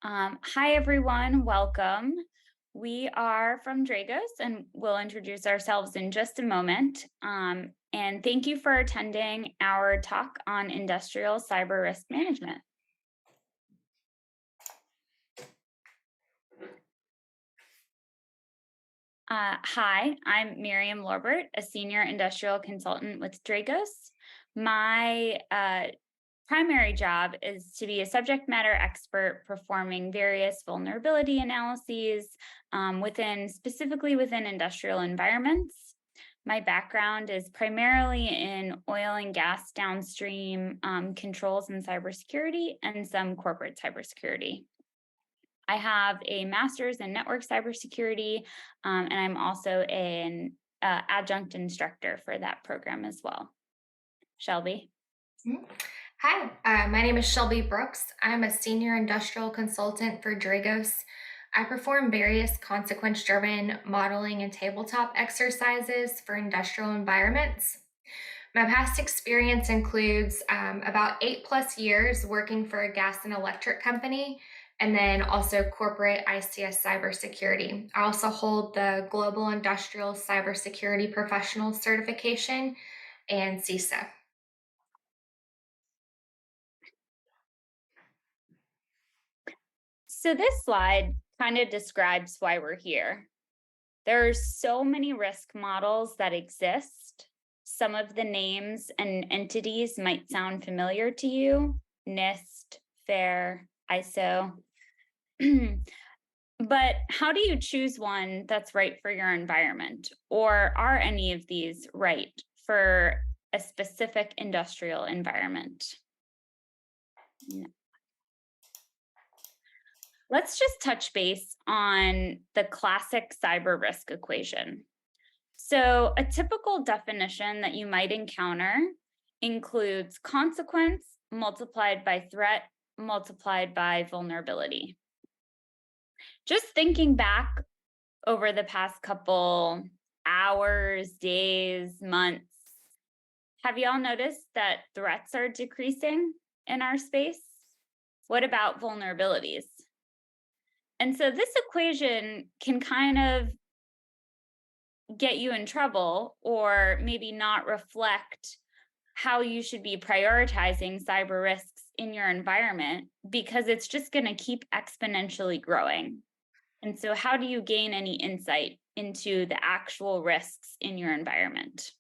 Hi, everyone. Welcome. We are from Dragos and we'll introduce ourselves in just a moment. And thank you for attending our talk on industrial cyber risk management. Hi, I'm Miriam Lorbert, a senior industrial consultant with Dragos. My primary job is to be a subject matter expert performing various vulnerability analyses specifically within industrial environments. My background is primarily in oil and gas downstream controls and cybersecurity and some corporate cybersecurity. I have a master's in network cybersecurity, and I'm also an adjunct instructor for that program as well. Shelby. Mhm. Hi, my name is Shelby Brooks. I'm a senior industrial consultant for Dragos. I perform various consequence driven modeling and tabletop exercises for industrial environments. My past experience includes about 8+ years working for a gas and electric company, and then also corporate ICS cybersecurity. I also hold the Global Industrial Cybersecurity Professional Certification and CISA. So this slide kind of describes why we're here. There are so many risk models that exist. Some of the names and entities might sound familiar to you: NIST, FAIR, ISO. But how do you choose one that's right for your environment? Or are any of these right for a specific industrial environment? No. Let's just touch base on the classic cyber risk equation. So, a typical definition that you might encounter includes consequence multiplied by threat multiplied by vulnerability. Just thinking back over the past couple hours, days, months, have y'all noticed that threats are decreasing in our space? What about vulnerabilities? And so this equation can kind of get you in trouble or maybe not reflect how you should be prioritizing cyber risks in your environment because it's just going to keep exponentially growing. And so, how do you gain any insight into the actual risks in your environment?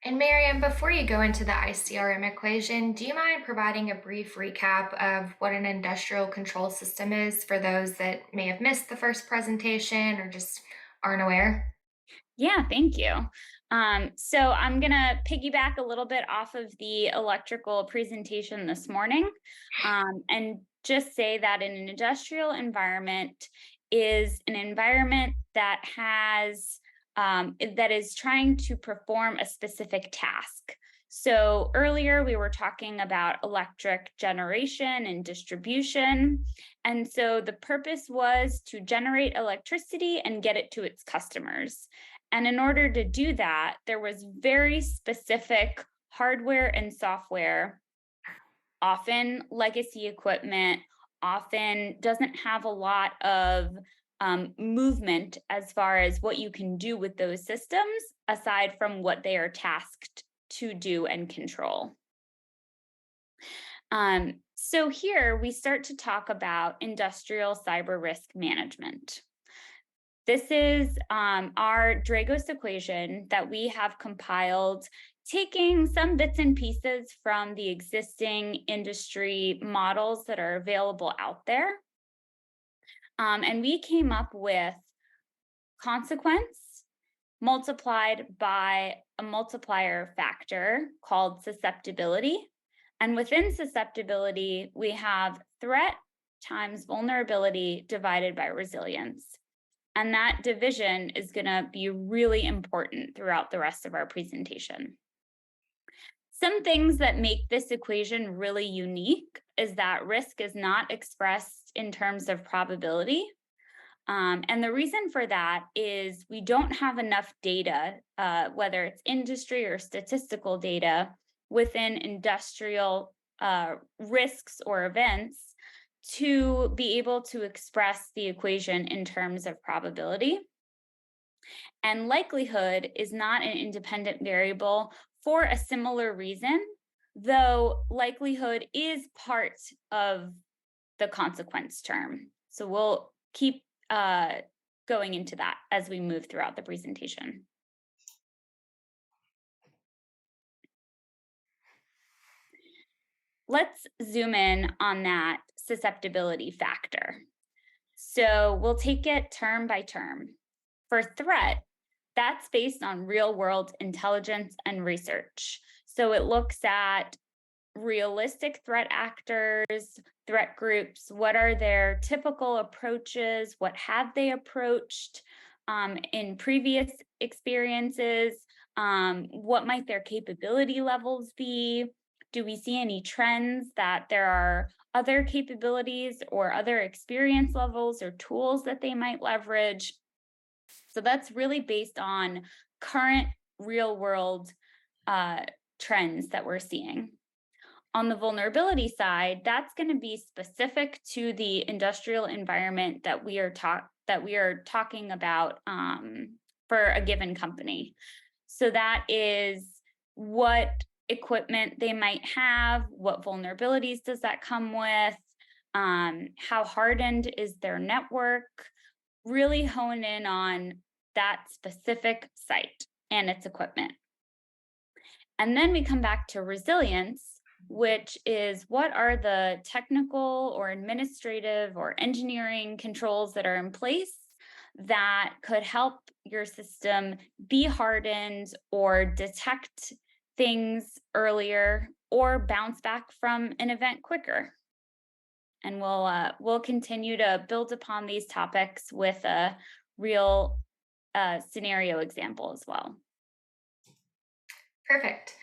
And Miriam, before you go into the ICRM equation, do you mind providing a brief recap of what an industrial control system is for those that may have missed the first presentation or just aren't aware? Yeah, thank you. So I'm going to piggyback a little bit off of the electrical presentation this morning, and just say that an industrial environment is an environment that is trying to perform a specific task. So earlier we were talking about electric generation and distribution. And so the purpose was to generate electricity and get it to its customers. And in order to do that, there was very specific hardware and software, often legacy equipment, often doesn't have a lot of movement as far as what you can do with those systems, aside from what they are tasked to do and control. So here we start to talk about industrial cyber risk management. This is our Dragos equation that we have compiled, taking some bits and pieces from the existing industry models that are available out there. And we came up with consequence multiplied by a multiplier factor called susceptibility. And within susceptibility, we have threat times vulnerability divided by resilience. And that division is going to be really important throughout the rest of our presentation. Some things that make this equation really unique is that risk is not expressed in terms of probability. And the reason for that is we don't have enough data, whether it's industry or statistical data, within industrial risks or events to be able to express the equation in terms of probability. And likelihood is not an independent variable for a similar reason, though likelihood is part of the consequence term. So we'll keep going into that as we move throughout the presentation. Let's zoom in on that susceptibility factor. So we'll take it term by term. For threat, that's based on real world intelligence and research. So it looks at realistic threat actors, threat groups, what are their typical approaches, what have they approached in previous experiences, what might their capability levels be, do we see any trends that there are other capabilities or other experience levels or tools that they might leverage. So that's really based on current real world trends that we're seeing. On the vulnerability side, that's going to be specific to the industrial environment that we are talking about for a given company. So that is what equipment they might have, what vulnerabilities does that come with, how hardened is their network, really hone in on that specific site and its equipment. And then we come back to resilience, which is what are the technical or administrative or engineering controls that are in place that could help your system be hardened or detect things earlier or bounce back from an event quicker. And we'll continue to build upon these topics with a real scenario example as well. Perfect.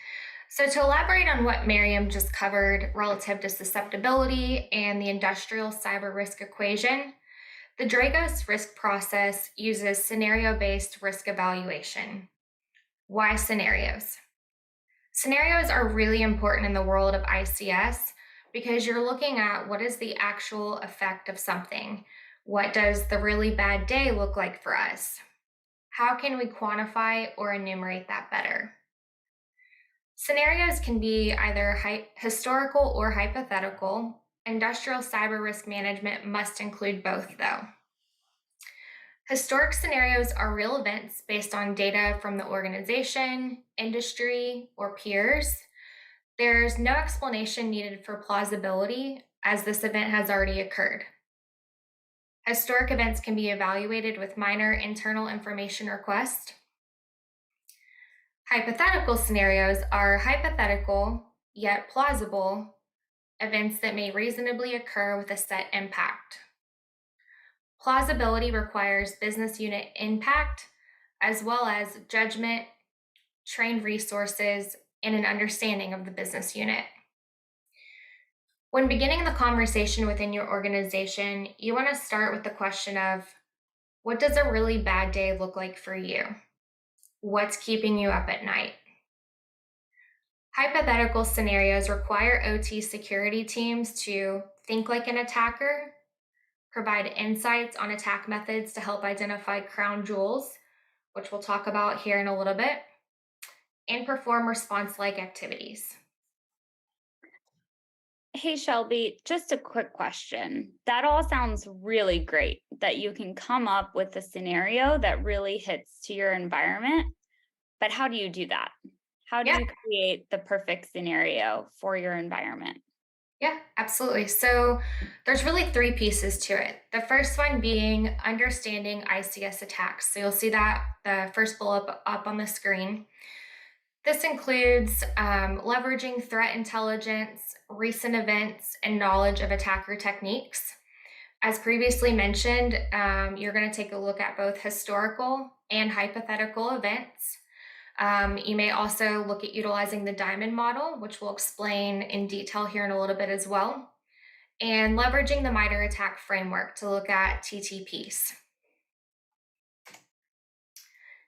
So to elaborate on what Miriam just covered relative to susceptibility and the industrial cyber risk equation, the Dragos risk process uses scenario-based risk evaluation. Why scenarios? Scenarios are really important in the world of ICS because you're looking at what is the actual effect of something. What does the really bad day look like for us? How can we quantify or enumerate that better? Scenarios can be either historical or hypothetical. Industrial cyber risk management must include both, though. Historic scenarios are real events based on data from the organization, industry, or peers. There's no explanation needed for plausibility, as this event has already occurred. Historic events can be evaluated with minor internal information requests. Hypothetical scenarios are hypothetical, yet plausible, events that may reasonably occur with a set impact. Plausibility requires business unit impact, as well as judgment, trained resources, and an understanding of the business unit. When beginning the conversation within your organization, you want to start with the question of, what does a really bad day look like for you? What's keeping you up at night? Hypothetical scenarios require OT security teams to think like an attacker, provide insights on attack methods to help identify crown jewels, which we'll talk about here in a little bit, and perform response-like activities. Hey, Shelby, just a quick question. That all sounds really great, that you can come up with a scenario that really hits to your environment. But how do you do that? How do you create the perfect scenario for your environment? Yeah, absolutely. So there's really three pieces to it. The first one being understanding ICS attacks. So you'll see that the first bullet up on the screen. This includes leveraging threat intelligence, recent events, and knowledge of attacker techniques. As previously mentioned, you're going to take a look at both historical and hypothetical events. You may also look at utilizing the diamond model, which we'll explain in detail here in a little bit as well, and leveraging the MITRE ATT&CK framework to look at TTPs.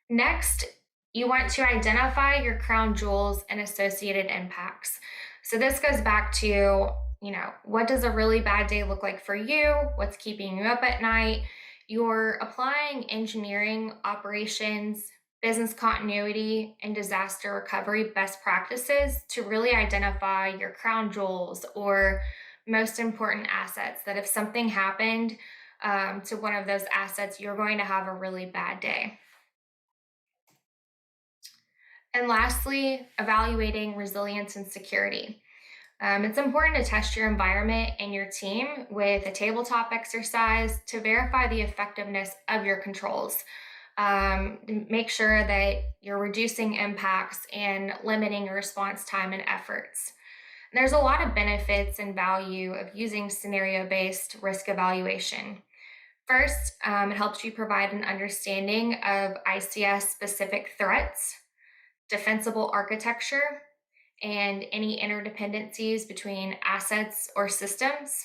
Next, you want to identify your crown jewels and associated impacts. So this goes back to, what does a really bad day look like for you? What's keeping you up at night? You're applying engineering, operations, business continuity, and disaster recovery best practices to really identify your crown jewels or most important assets that if something happened to one of those assets, you're going to have a really bad day. And lastly, evaluating resilience and security. It's important to test your environment and your team with a tabletop exercise to verify the effectiveness of your controls. Make sure that you're reducing impacts and limiting your response time and efforts. There's a lot of benefits and value of using scenario-based risk evaluation. First, it helps you provide an understanding of ICS-specific threats, defensible architecture, and any interdependencies between assets or systems.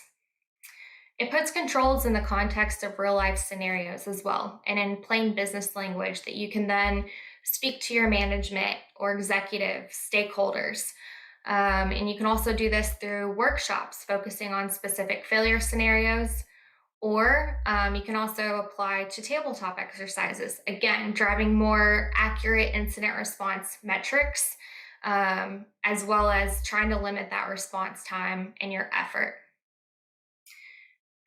It puts controls in the context of real life scenarios as well, and in plain business language that you can then speak to your management or executive stakeholders. And you can also do this through workshops focusing on specific failure scenarios, or you can also apply to tabletop exercises, again, driving more accurate incident response metrics, as well as trying to limit that response time and your effort.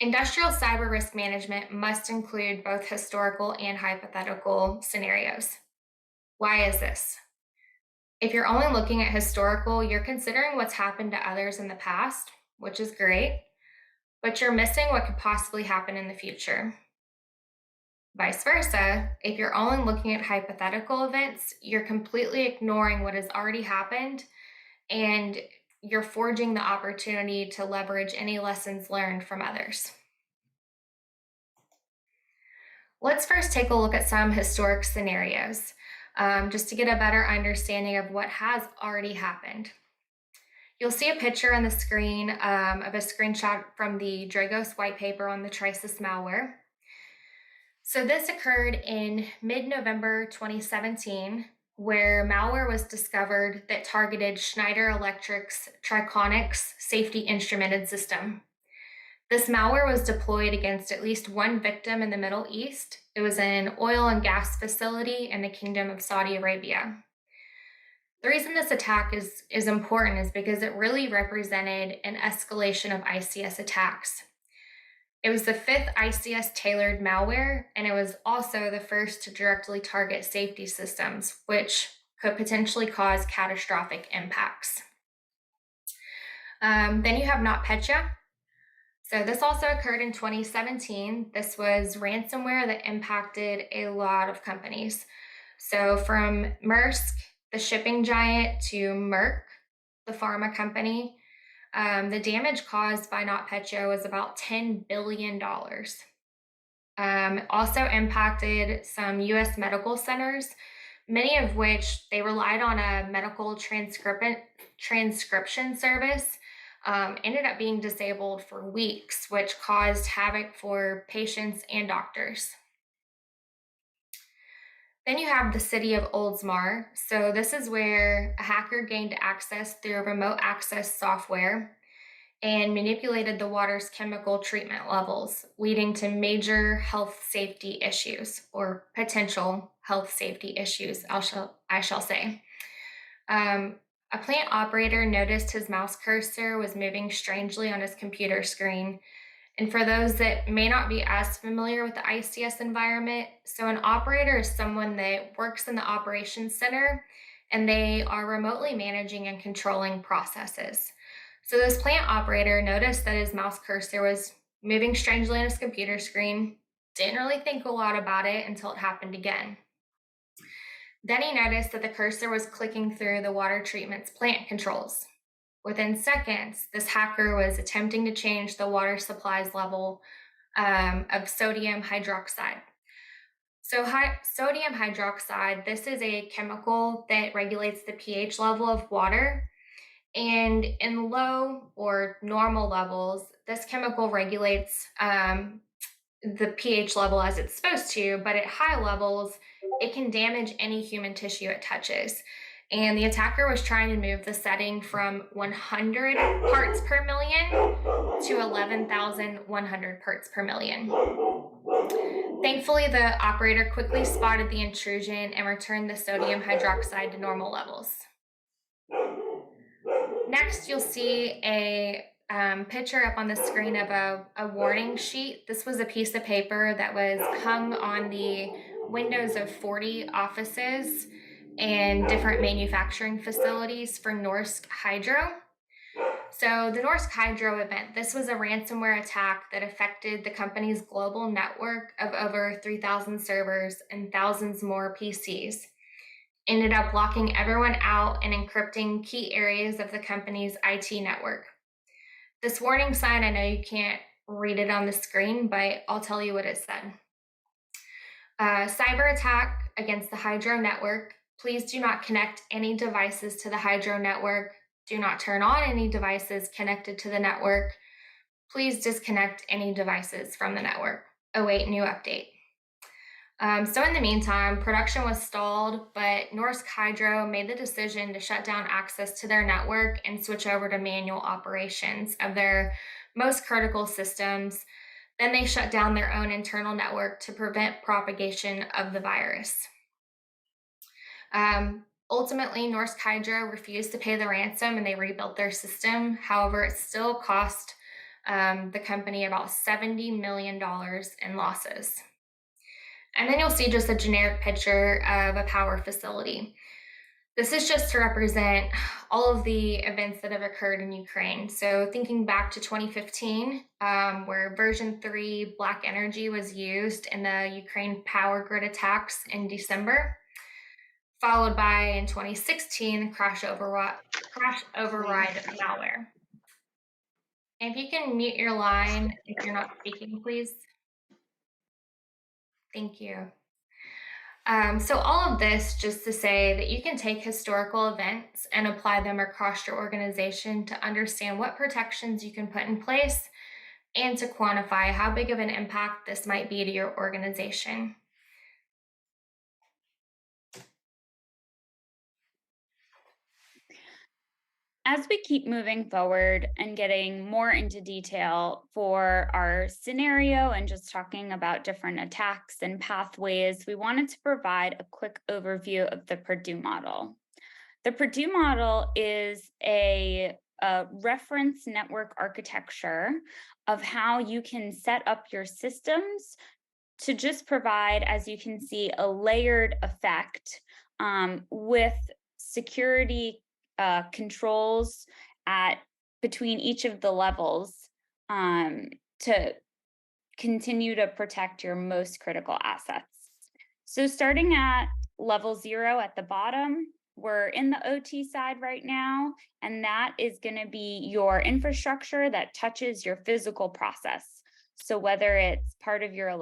Industrial cyber risk management must include both historical and hypothetical scenarios. Why is this? If you're only looking at historical, you're considering what's happened to others in the past, which is great, but you're missing what could possibly happen in the future. Vice versa, if you're only looking at hypothetical events, you're completely ignoring what has already happened and you're forging the opportunity to leverage any lessons learned from others. Let's first take a look at some historic scenarios, just to get a better understanding of what has already happened. You'll see a picture on the screen of a screenshot from the Dragos white paper on the Trisis malware. So this occurred in mid-November 2017, where malware was discovered that targeted Schneider Electric's Triconix safety instrumented system. This malware was deployed against at least one victim in the Middle East. It was an oil and gas facility in the Kingdom of Saudi Arabia. The reason this attack is important is because it really represented an escalation of ICS attacks. It was the fifth ICS tailored malware, and it was also the first to directly target safety systems, which could potentially cause catastrophic impacts. Then you have NotPetya. So this also occurred in 2017. This was ransomware that impacted a lot of companies. So from Maersk, the shipping giant, to Merck, the pharma company, the damage caused by NotPetya was about $10 billion. Also impacted some US medical centers, many of which they relied on a medical transcription service, ended up being disabled for weeks, which caused havoc for patients and doctors. Then you have the city of Oldsmar. So this is where a hacker gained access through remote access software and manipulated the water's chemical treatment levels, leading to major health safety issues, or potential health safety issues, I shall say. A plant operator noticed his mouse cursor was moving strangely on his computer screen. And for those that may not be as familiar with the ICS environment, so an operator is someone that works in the operations center and they are remotely managing and controlling processes. So this plant operator noticed that his mouse cursor was moving strangely on his computer screen, didn't really think a lot about it until it happened again. Then he noticed that the cursor was clicking through the water treatment's plant controls. Within seconds, this hacker was attempting to change the water supply's level of sodium hydroxide. So sodium hydroxide, this is a chemical that regulates the pH level of water. And in low or normal levels, this chemical regulates the pH level as it's supposed to, but at high levels, it can damage any human tissue it touches. And the attacker was trying to move the setting from 100 parts per million to 11,100 parts per million. Thankfully, the operator quickly spotted the intrusion and returned the sodium hydroxide to normal levels. Next, you'll see a picture up on the screen of a warning sheet. This was a piece of paper that was hung on the windows of 40 offices and different manufacturing facilities for Norsk Hydro. So the Norsk Hydro event, this was a ransomware attack that affected the company's global network of over 3,000 servers and thousands more PCs. Ended up locking everyone out and encrypting key areas of the company's IT network. This warning sign, I know you can't read it on the screen, but I'll tell you what it said. Cyber attack against the Hydro network. Please do not connect any devices to the Hydro network. Do not turn on any devices connected to the network. Please disconnect any devices from the network. Await new update. So in the meantime, production was stalled, but Norsk Hydro made the decision to shut down access to their network and switch over to manual operations of their most critical systems. Then they shut down their own internal network to prevent propagation of the virus. Ultimately, Norsk Hydro refused to pay the ransom and they rebuilt their system. However, it still cost the company about $70 million in losses. And then you'll see just a generic picture of a power facility. This is just to represent all of the events that have occurred in Ukraine. So thinking back to 2015, where version 3 black energy was used in the Ukraine power grid attacks in December, followed by in 2016, crash override malware. And if you can mute your line if you're not speaking, please. Thank you. So all of this just to say that you can take historical events and apply them across your organization to understand what protections you can put in place and to quantify how big of an impact this might be to your organization. As we keep moving forward and getting more into detail for our scenario and just talking about different attacks and pathways, we wanted to provide a quick overview of the Purdue model. The Purdue model is a reference network architecture of how you can set up your systems to just provide, as you can see, a layered effect with security controls between each of the levels to continue to protect your most critical assets. So starting at level 0 at the bottom, we're in the OT side right now, and that is going to be your infrastructure that touches your physical process. So whether it's part of your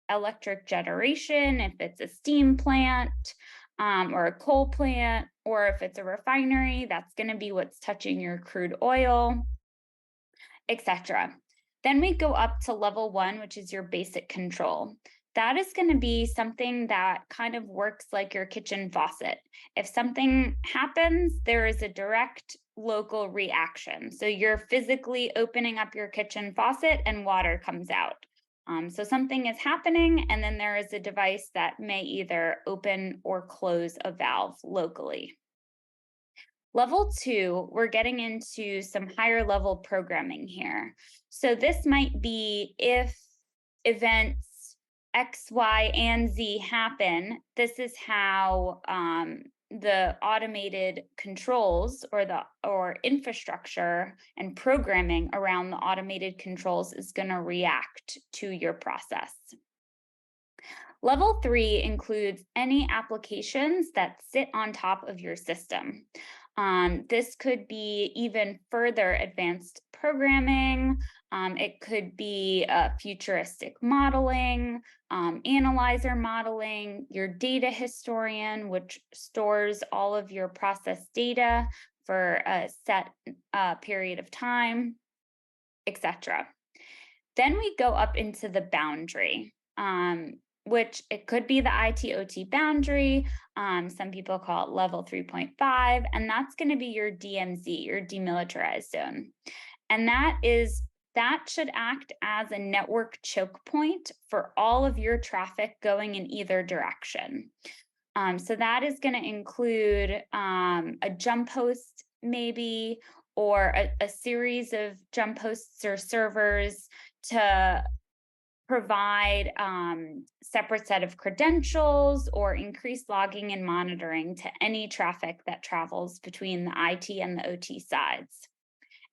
electric generation, if it's a steam plant, or a coal plant, or if it's a refinery, that's going to be what's touching your crude oil, etc. Then we go up to level 1, which is your basic control. That is going to be something that kind of works like your kitchen faucet. If something happens, there is a direct local reaction. So you're physically opening up your kitchen faucet and water comes out. So something is happening, and then there is a device that may either open or close a valve locally. Level 2, we're getting into some higher level programming here. So this might be if events X, Y, and Z happen, this is how the automated controls or infrastructure and programming around the automated controls is going to react to your process. Level 3 includes any applications that sit on top of your system. This could be even further advanced programming. It could be futuristic modeling, analyzer modeling, your data historian, which stores all of your process data for a set period of time, etc. Then we go up into the boundary. which it could be the IT/OT boundary. Some people call it level 3.5, and that's going to be your DMZ, your demilitarized zone. And that should act as a network choke point for all of your traffic going in either direction. So that is going to include a jump host, maybe, or a series of jump hosts or servers to provide separate set of credentials or increase logging and monitoring to any traffic that travels between the IT and the OT sides.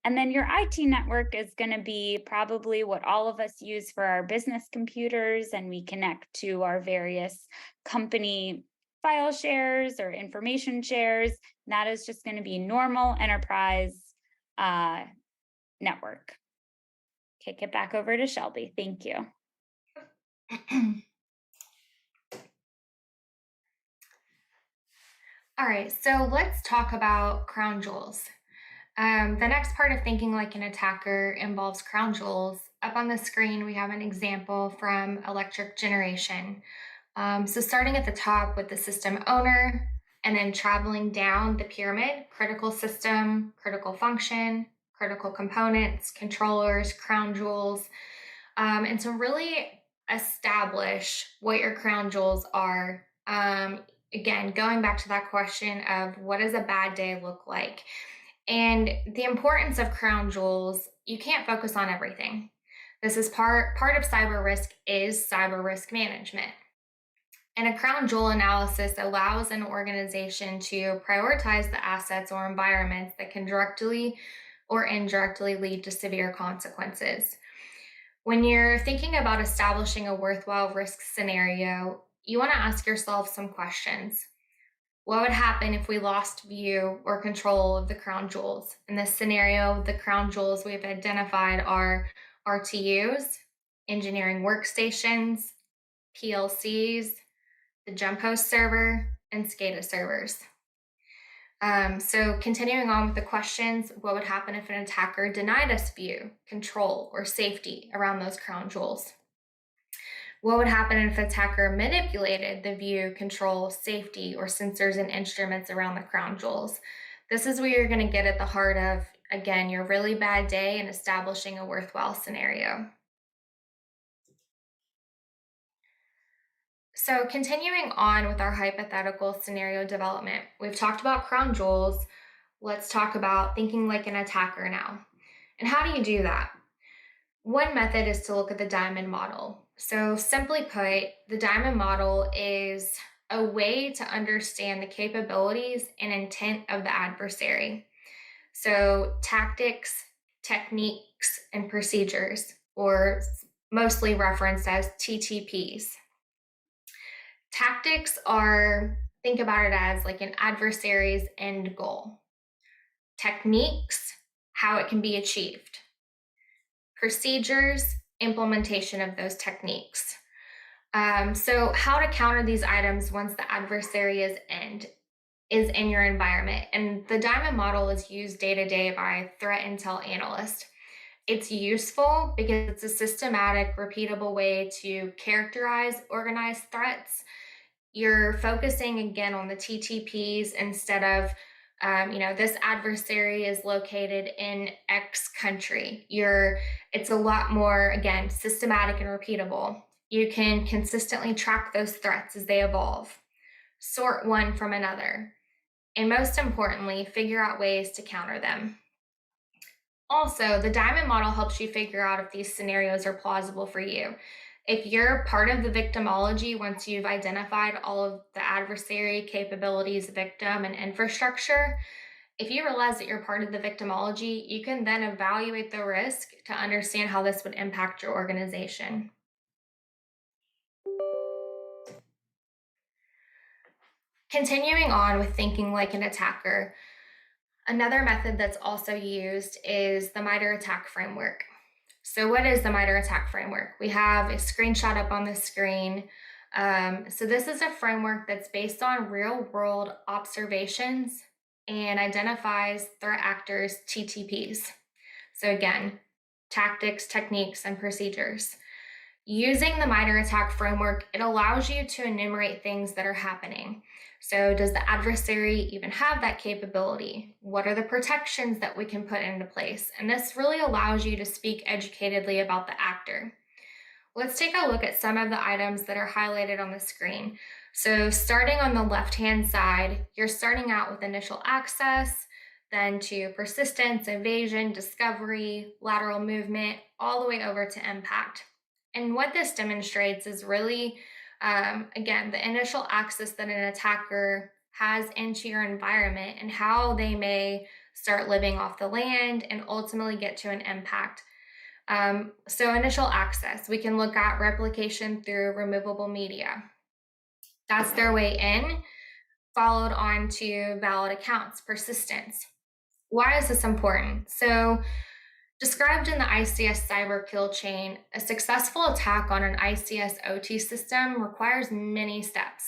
And then your IT network is going to be probably what all of us use for our business computers, and we connect to our various company file shares or information shares. That is just going to be normal enterprise network. Kick it back over to Shelby. Thank you. All right, so let's talk about crown jewels. The next part of thinking like an attacker involves crown jewels. Up on the screen, we have an example from electric generation. So starting at the top with the system owner, and then traveling down the pyramid, critical system, critical function, critical components, controllers, crown jewels. And to really establish what your crown jewels are, again, going back to that question of what does a bad day look like? And the importance of crown jewels, you can't focus on everything. This is part of cyber risk is cyber risk management. And a crown jewel analysis allows an organization to prioritize the assets or environments that can directly or indirectly lead to severe consequences. When you're thinking about establishing a worthwhile risk scenario, you want to ask yourself some questions. What would happen if we lost view or control of the crown jewels? In this scenario, the crown jewels we've identified are RTUs, engineering workstations, PLCs, the jump host server, and SCADA servers. So continuing on with the questions, what would happen if an attacker denied us view, control, or safety around those crown jewels? What would happen if an attacker manipulated the view, control, safety, or sensors and instruments around the crown jewels? This is where you're going to get at the heart of, again, your really bad day and establishing a worthwhile scenario. So continuing on with our hypothetical scenario development, we've talked about crown jewels. Let's talk about thinking like an attacker now. And how do you do that? One method is to look at the diamond model. So simply put, the diamond model is a way to understand the capabilities and intent of the adversary. So tactics, techniques, and procedures, or mostly referenced as TTPs. Tactics are, think about it as like an adversary's end goal. Techniques, how it can be achieved. Procedures, implementation of those techniques. So how to counter these items once the adversary is in your environment. And the diamond model is used day to day by threat intel analysts. It's useful because it's a systematic, repeatable way to characterize organized threats. You're focusing again on the TTPs instead of this adversary is located in X country. It's a lot more, again, systematic and repeatable. You can consistently track those threats as they evolve, sort one from another, and most importantly, figure out ways to counter them. Also, the diamond model helps you figure out if these scenarios are plausible for you. If you're part of the victimology, once you've identified all of the adversary capabilities, victim, and infrastructure, if you realize that you're part of the victimology, you can then evaluate the risk to understand how this would impact your organization. Continuing on with thinking like an attacker, another method that's also used is the MITRE ATT&CK framework. So what is the MITRE ATT&CK framework? We have a screenshot up on the screen. So this is a framework that's based on real world observations and identifies threat actors, TTPs. So again, tactics, techniques, and procedures. Using the MITRE ATT&CK framework, it allows you to enumerate things that are happening. So, does the adversary even have that capability? What are the protections that we can put into place? And this really allows you to speak educatedly about the actor. Let's take a look at some of the items that are highlighted on the screen. So, starting on the left-hand side, you're starting out with initial access, then to persistence, evasion, discovery, lateral movement, all the way over to impact. And what this demonstrates is really, again, the initial access that an attacker has into your environment and how they may start living off the land and ultimately get to an impact. So initial access, we can look at replication through removable media. That's their way in, followed on to valid accounts, persistence. Why is this important? So described in the ICS cyber kill chain, a successful attack on an ICS OT system requires many steps.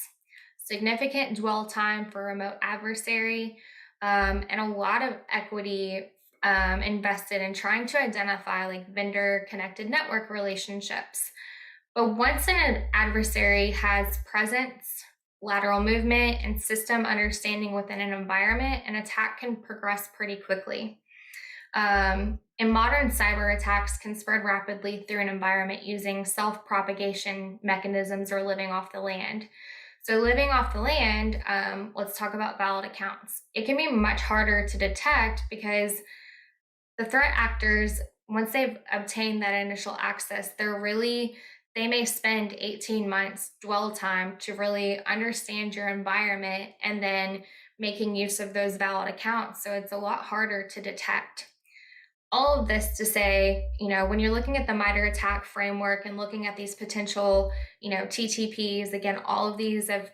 Significant dwell time for remote adversary, and a lot of equity invested in trying to identify like vendor connected network relationships. But once an adversary has presence, lateral movement, and system understanding within an environment, an attack can progress pretty quickly. And modern cyber attacks can spread rapidly through an environment using self-propagation mechanisms or living off the land. So living off the land, let's talk about valid accounts. It can be much harder to detect because the threat actors, once they've obtained that initial access, they may spend 18 months dwell time to really understand your environment and then making use of those valid accounts. So it's a lot harder to detect. All of this to say, when you're looking at the MITRE ATT&CK framework and looking at these potential, TTPs, again, all of these have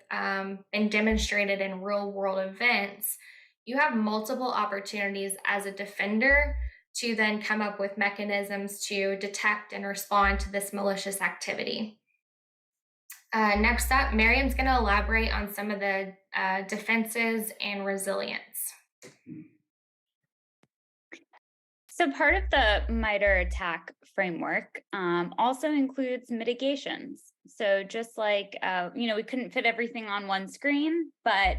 been demonstrated in real world events. You have multiple opportunities as a defender to then come up with mechanisms to detect and respond to this malicious activity. Next up, Miriam's going to elaborate on some of the defenses and resilience. So part of the MITRE ATT&CK framework also includes mitigations. So just like, we couldn't fit everything on one screen, but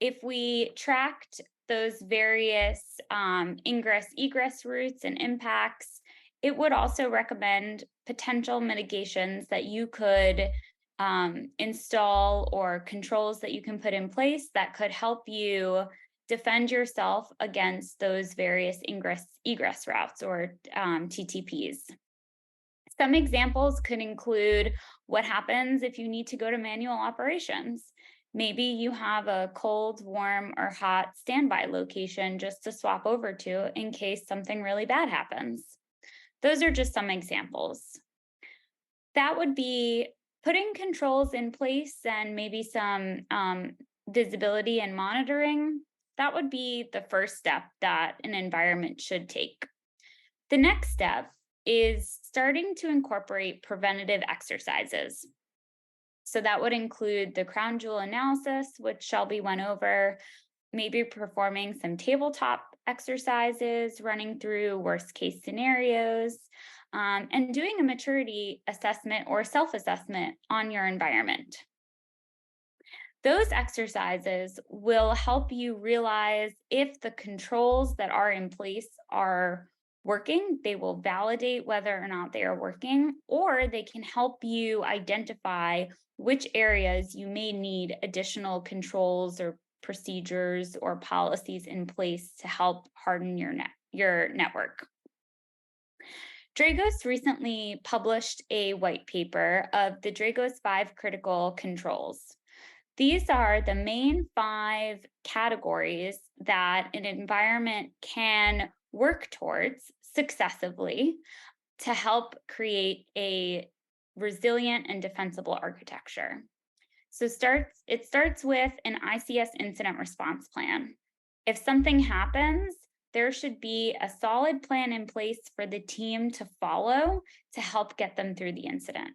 if we tracked those various ingress egress routes and impacts, it would also recommend potential mitigations that you could install or controls that you can put in place that could help you defend yourself against those various ingress egress routes or TTPs. Some examples could include what happens if you need to go to manual operations. Maybe you have a cold, warm, or hot standby location just to swap over to in case something really bad happens. Those are just some examples. That would be putting controls in place and maybe some visibility and monitoring. That would be the first step that an environment should take. The next step is starting to incorporate preventative exercises. So that would include the crown jewel analysis, which Shelby went over, maybe performing some tabletop exercises, running through worst case scenarios, and doing a maturity assessment or self-assessment on your environment. Those exercises will help you realize if the controls that are in place are working. They will validate whether or not they are working, or they can help you identify which areas you may need additional controls or procedures or policies in place to help harden your network. Dragos recently published a white paper of the Dragos 5 critical controls. These are the main 5 categories that an environment can work towards successively to help create a resilient and defensible architecture. So it starts with an ICS incident response plan. If something happens, there should be a solid plan in place for the team to follow to help get them through the incident.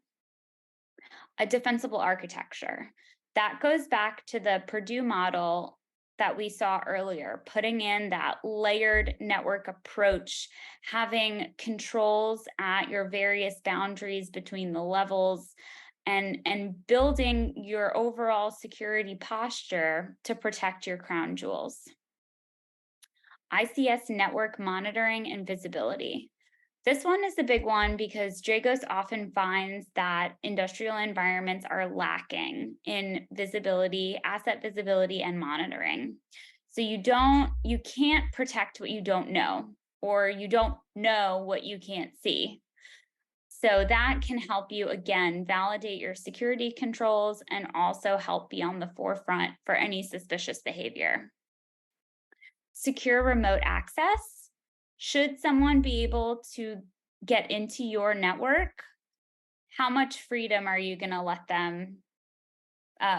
A defensible architecture. That goes back to the Purdue model that we saw earlier, putting in that layered network approach, having controls at your various boundaries between the levels, and building your overall security posture to protect your crown jewels. ICS network monitoring and visibility. This one is a big one because Dragos often finds that industrial environments are lacking in visibility, asset visibility, and monitoring. So you can't protect what you don't know, or you don't know what you can't see. So that can help you, again, validate your security controls and also help be on the forefront for any suspicious behavior. Secure remote access. Should someone be able to get into your network, how much freedom are you going to let them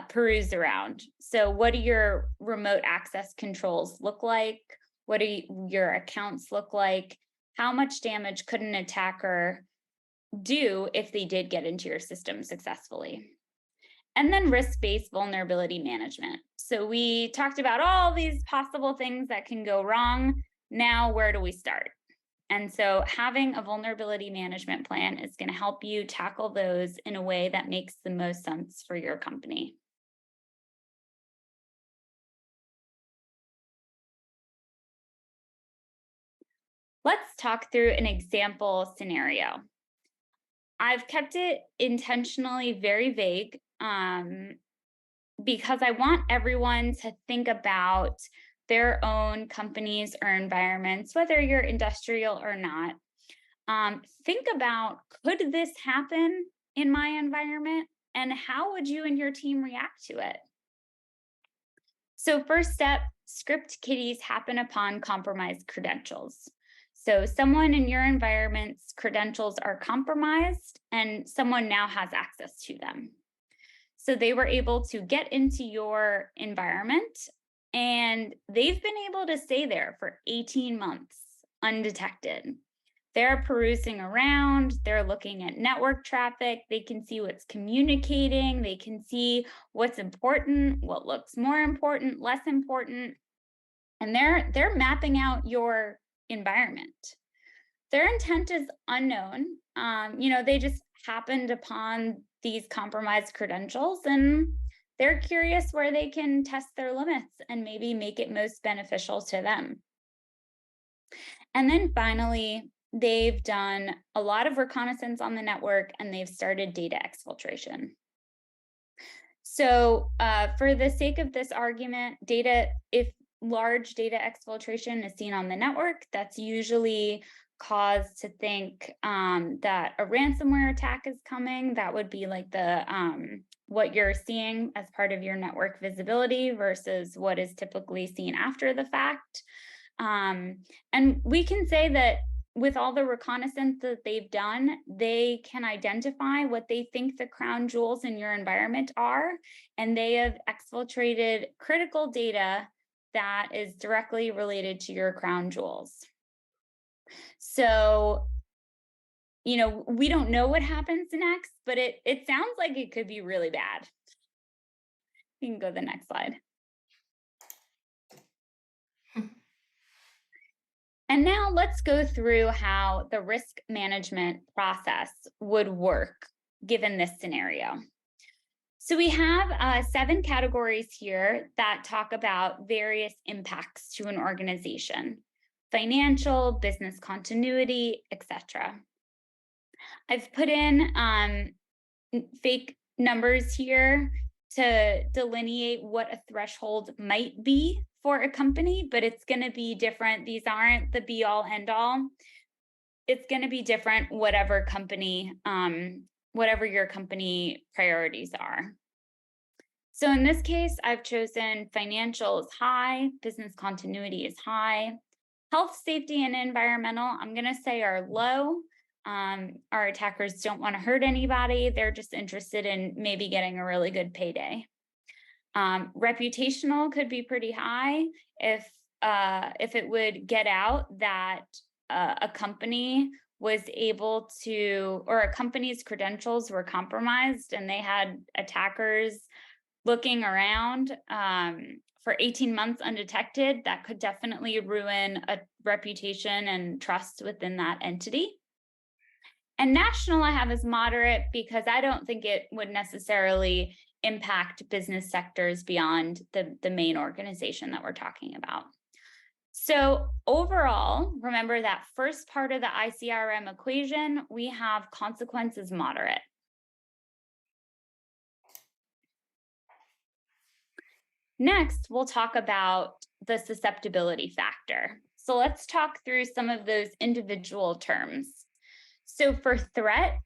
peruse around? So what do your remote access controls look like? What do your accounts look like? How much damage could an attacker do if they did get into your system successfully? And then risk-based vulnerability management. So we talked about all these possible things that can go wrong. Now, where do we start? And so having a vulnerability management plan is going to help you tackle those in a way that makes the most sense for your company. Let's talk through an example scenario. I've kept it intentionally very vague because I want everyone to think about their own companies or environments, whether you're industrial or not. Think about, could this happen in my environment? And how would you and your team react to it? So first step, script kiddies happen upon compromised credentials. So someone in your environment's credentials are compromised and someone now has access to them. So they were able to get into your environment and they've been able to stay there for 18 months undetected. They're perusing around, they're looking at network traffic, they can see what's communicating, they can see what's important, what looks more important, less important, and they're mapping out your environment. Their intent is unknown. They just happened upon these compromised credentials and they're curious where they can test their limits and maybe make it most beneficial to them. And then finally, they've done a lot of reconnaissance on the network and they've started data exfiltration. So for the sake of this argument, if large data exfiltration is seen on the network, that's usually cause to think that a ransomware attack is coming. That would be like the what you're seeing as part of your network visibility versus what is typically seen after the fact. And we can say that with all the reconnaissance that they've done, they can identify what they think the crown jewels in your environment are, and they have exfiltrated critical data that is directly related to your crown jewels. So, we don't know what happens next, but it sounds like it could be really bad. You can go to the next slide. And now let's go through how the risk management process would work given this scenario. So we have 7 categories here that talk about various impacts to an organization: financial, business continuity, etc. I've put in fake numbers here to delineate what a threshold might be for a company, but it's going to be different. These aren't the be all end all. It's going to be different whatever your company priorities are. So in this case, I've chosen financial is high, business continuity is high, health, safety, and environmental, I'm going to say are low. Our attackers don't want to hurt anybody. They're just interested in maybe getting a really good payday. Reputational could be pretty high if it would get out that a company was able to, or a company's credentials were compromised and they had attackers looking around for 18 months undetected, that could definitely ruin a reputation and trust within that entity. And national I have as moderate because I don't think it would necessarily impact business sectors beyond the main organization that we're talking about. So overall, remember that first part of the ICRM equation, we have consequences moderate. Next, we'll talk about the susceptibility factor. So let's talk through some of those individual terms. So for threat,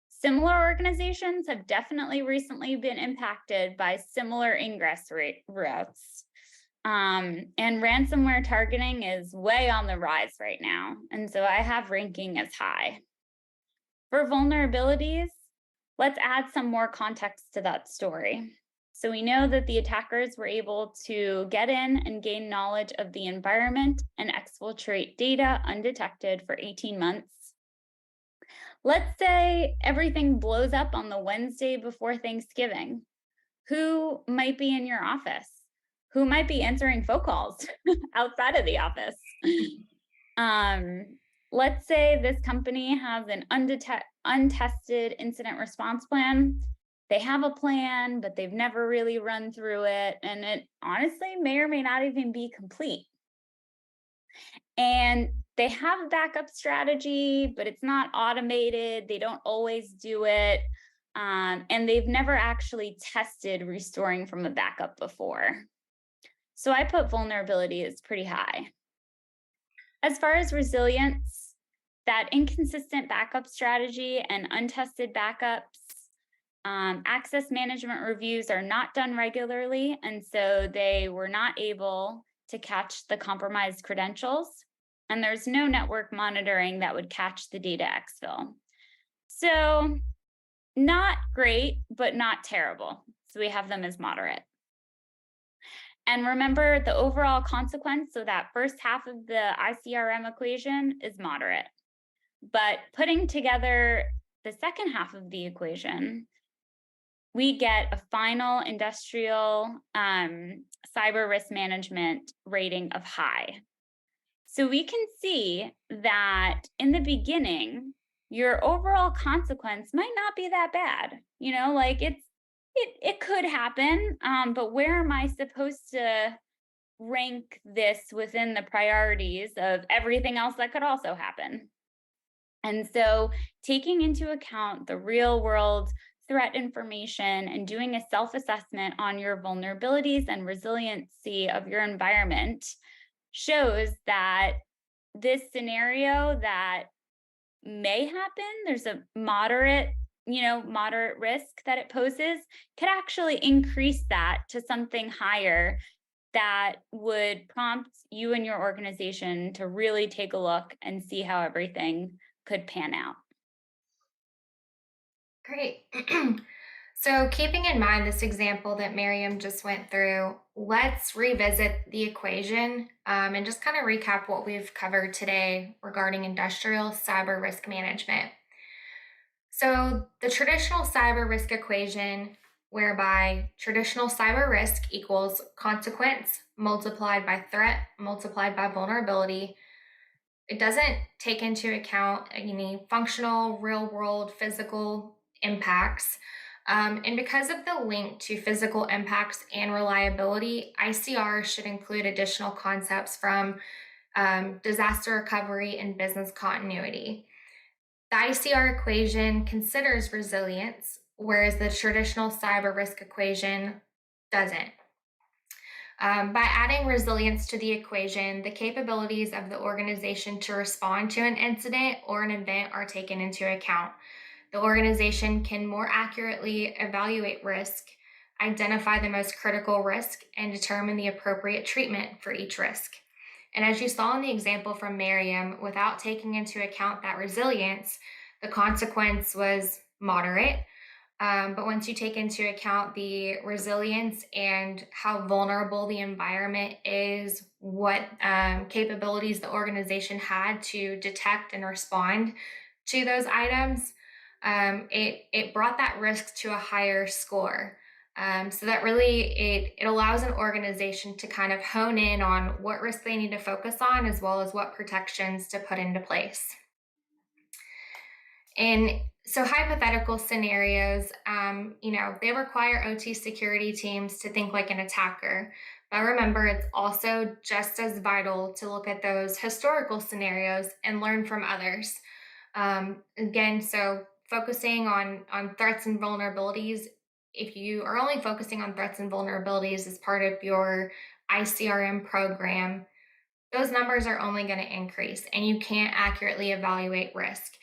similar organizations have definitely recently been impacted by similar ingress routes. And ransomware targeting is way on the rise right now. And so I have ranking as high. For vulnerabilities, let's add some more context to that story. So we know that the attackers were able to get in and gain knowledge of the environment and exfiltrate data undetected for 18 months. Let's say everything blows up on the Wednesday before Thanksgiving. Who might be in your office? Who might be answering phone calls outside of the office? Let's say this company has an untested incident response plan. They have a plan, but they've never really run through it. And it honestly may or may not even be complete. And they have a backup strategy, but it's not automated. They don't always do it. And they've never actually tested restoring from a backup before. So I put vulnerability as pretty high. As far as resilience, that inconsistent backup strategy and untested backups, access management reviews are not done regularly, and so they were not able to catch the compromised credentials, and there's no network monitoring that would catch the data exfil. So not great, but not terrible. So we have them as moderate. And remember, the overall consequence, so that first half of the ICRM equation is moderate. But putting together the second half of the equation, we get a final industrial cyber risk management rating of high. So we can see that in the beginning, your overall consequence might not be that bad. You know, like it could happen, but where am I supposed to rank this within the priorities of everything else that could also happen? And so taking into account the real world threat information and doing a self-assessment on your vulnerabilities and resiliency of your environment shows that this scenario that may happen, there's a moderate risk that it poses, could actually increase that to something higher that would prompt you and your organization to really take a look and see how everything could pan out. Great. So, keeping in mind this example that Miriam just went through, let's revisit the equation and just kind of recap what we've covered today regarding industrial cyber risk management. So, the traditional cyber risk equation, whereby traditional cyber risk equals consequence multiplied by threat multiplied by vulnerability. It doesn't take into account any functional, real world, physical impacts. And because of the link to physical impacts and reliability, ICR should include additional concepts from disaster recovery and business continuity. The ICR equation considers resilience, whereas the traditional cyber risk equation doesn't. By adding resilience to the equation, the capabilities of the organization to respond to an incident or an event are taken into account. The organization can more accurately evaluate risk, identify the most critical risk, and determine the appropriate treatment for each risk. And as you saw in the example from Miriam, without taking into account that resilience, the consequence was moderate. But once you take into account the resilience and how vulnerable the environment is, what capabilities the organization had to detect and respond to those items, it brought that risk to a higher score. So that really it allows an organization to kind of hone in on what risk they need to focus on, as well as what protections to put into place. And so hypothetical scenarios, they require OT security teams to think like an attacker. But remember, it's also just as vital to look at those historical scenarios and learn from others. Again, so focusing on threats and vulnerabilities. If you are only focusing on threats and vulnerabilities as part of your ICRM program, those numbers are only going to increase and you can't accurately evaluate risk.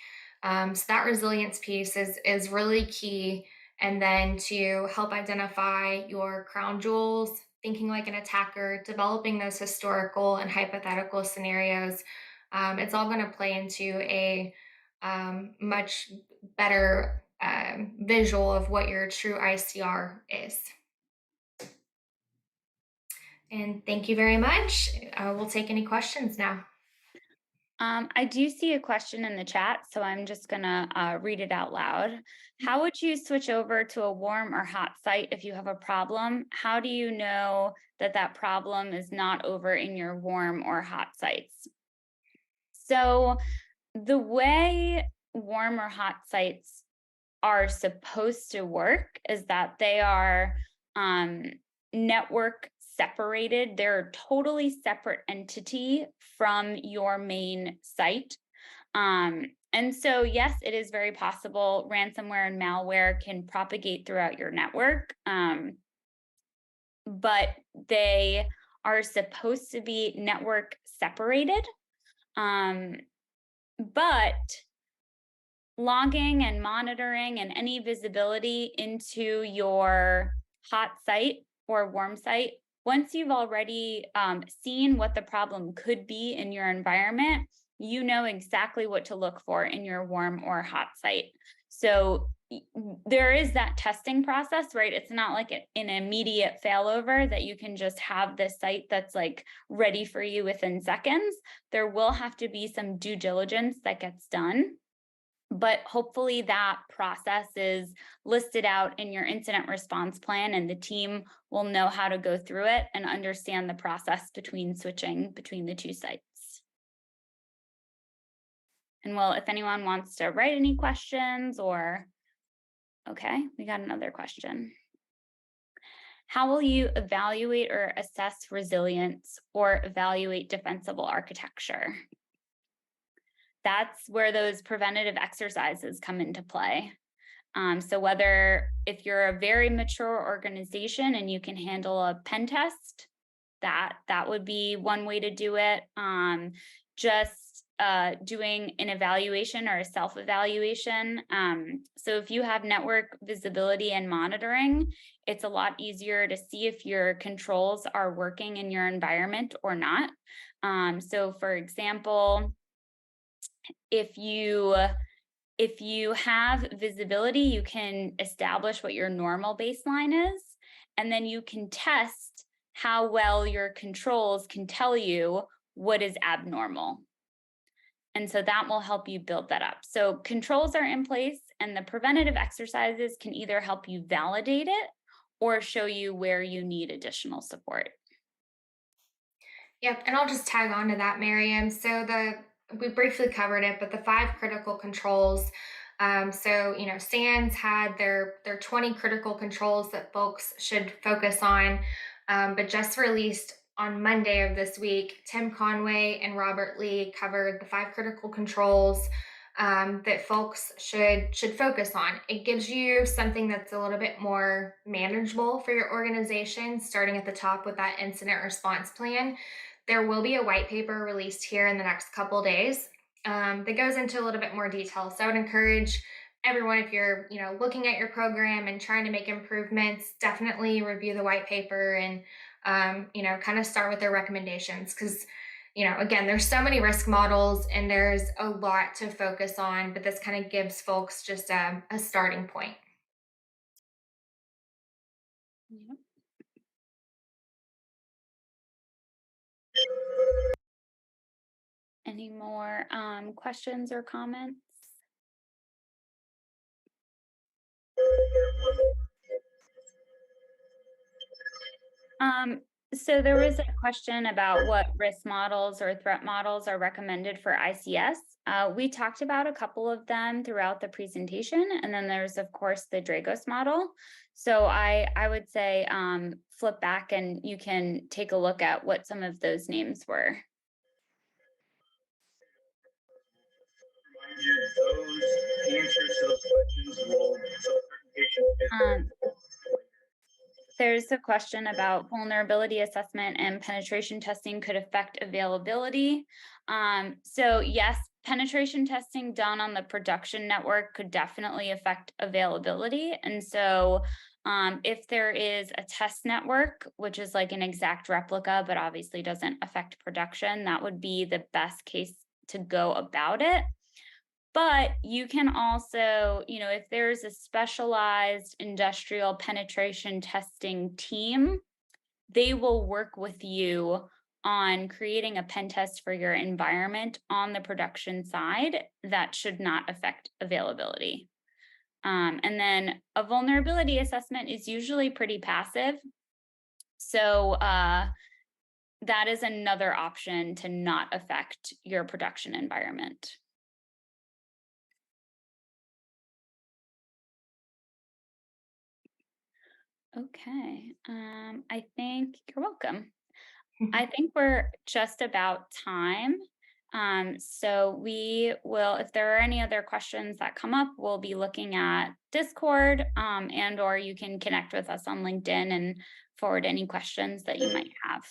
So that resilience piece is really key. And then to help identify your crown jewels, thinking like an attacker, developing those historical and hypothetical scenarios, it's all going to play into a much better visual of what your true ICR is. And thank you very much. We'll take any questions now. I do see a question in the chat, so I'm just gonna read it out loud. How would you switch over to a warm or hot site if you have a problem? How do you know that that problem is not over in your warm or hot sites? So the way warm or hot sites are supposed to work is that they are network separated. They're a totally separate entity from your main site. And so, yes, it is very possible ransomware and malware can propagate throughout your network, but they are supposed to be network separated. But logging and monitoring and any visibility into your hot site or warm site, once you've already seen what the problem could be in your environment, you know exactly what to look for in your warm or hot site. So there is that testing process, right? It's not like an immediate failover that you can just have this site that's like ready for you within seconds. There will have to be some due diligence that gets done. But hopefully that process is listed out in your incident response plan and the team will know how to go through it and understand the process between switching between the two sites. And well, if anyone wants to write any questions or, okay, we got another question. How will you evaluate or assess resilience or evaluate defensible architecture? That's where those preventative exercises come into play. So whether if you're a very mature organization and you can handle a pen test, that would be one way to do it. Just doing an evaluation or a self-evaluation. So if you have network visibility and monitoring, it's a lot easier to see if your controls are working in your environment or not. So for example, if you have visibility, you can establish what your normal baseline is, and then you can test how well your controls can tell you what is abnormal. And so that will help you build that up. So controls are in place, and the preventative exercises can either help you validate it or show you where you need additional support. Yep, and I'll just tag on to that, Miriam. So we briefly covered it, but the 5 critical controls. SANS had their 20 critical controls that folks should focus on, but just released on Monday of this week, Tim Conway and Robert Lee covered the 5 critical controls that folks should focus on. It gives you something that's a little bit more manageable for your organization, starting at the top with that incident response plan. There will be a white paper released here in the next couple days that goes into a little bit more detail. So I would encourage everyone, if you're looking at your program and trying to make improvements, definitely review the white paper and kind of start with their recommendations, because again, there's so many risk models and there's a lot to focus on, but this kind of gives folks just a starting point. Yep. Any more questions or comments? So there was a question about what risk models or threat models are recommended for ICS. We talked about a couple of them throughout the presentation, and then there's of course the Dragos model. So I would say flip back and you can take a look at what some of those names were. Remind you, those answers to those questions will Um, There's a question about vulnerability assessment and penetration testing could affect availability. So yes, penetration testing done on the production network could definitely affect availability. And so if there is a test network, which is like an exact replica, but obviously doesn't affect production, that would be the best case to go about it. But you can also, if there's a specialized industrial penetration testing team, they will work with you on creating a pen test for your environment on the production side that should not affect availability. And then a vulnerability assessment is usually pretty passive. So that is another option to not affect your production environment. Okay, I think you're welcome. I think we're just about time. So we will, if there are any other questions that come up, we'll be looking at Discord, and or you can connect with us on LinkedIn and forward any questions that you might have.